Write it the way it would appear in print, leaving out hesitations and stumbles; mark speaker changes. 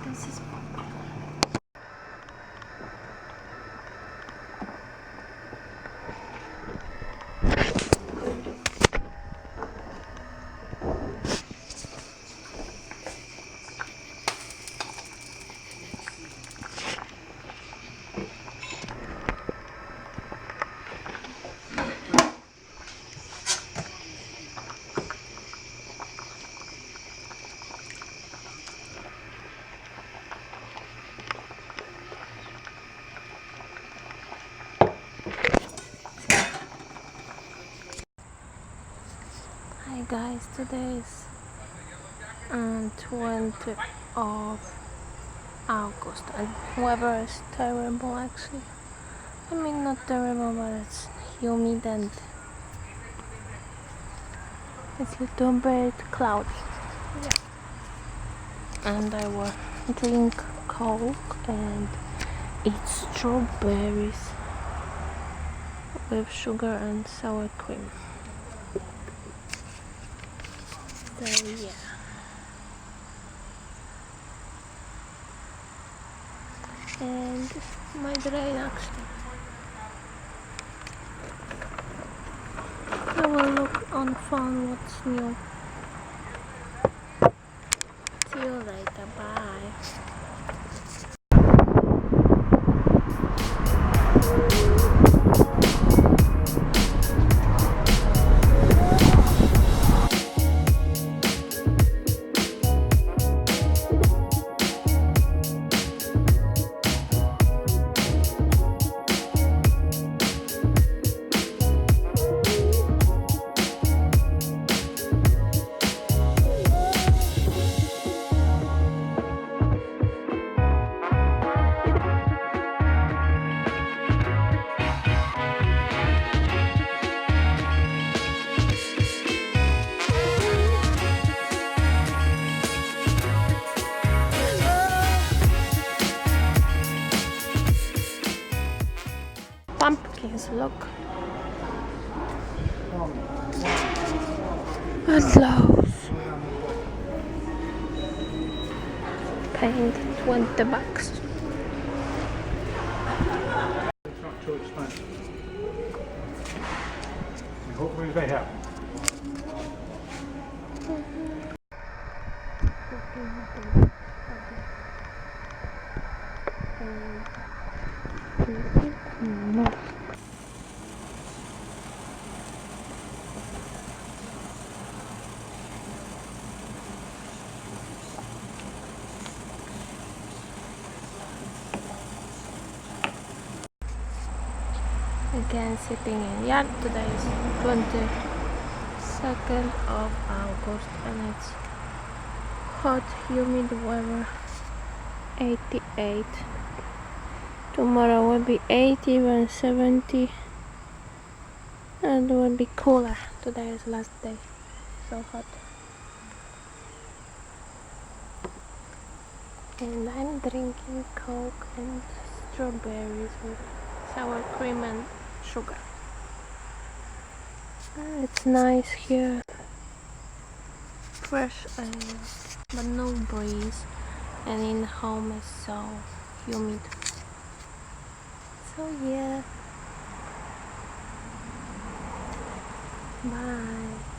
Speaker 1: This is popular. Hi guys, today is 20th of August and weather is terrible actually. I mean not terrible, but it's humid and it's a little bit cloudy. Yeah. And I will drink Coke and eat strawberries with sugar and sour cream. So yeah. And my brain actually. I will look on phone what's new. See you later, bye. Pumpkins, look. And those. Paint $20.
Speaker 2: It's not too expensive. And hopefully they have.
Speaker 1: Again sitting in yard. Today is 22nd of August and it's hot, humid weather, 88. Tomorrow will be 80, even 70, and it will be cooler. Today is last day, so hot. And I'm drinking Coke and strawberries with sour cream and sugar. It's nice here. fresh air, but no breeze, and in home is so humid. So yeah, bye.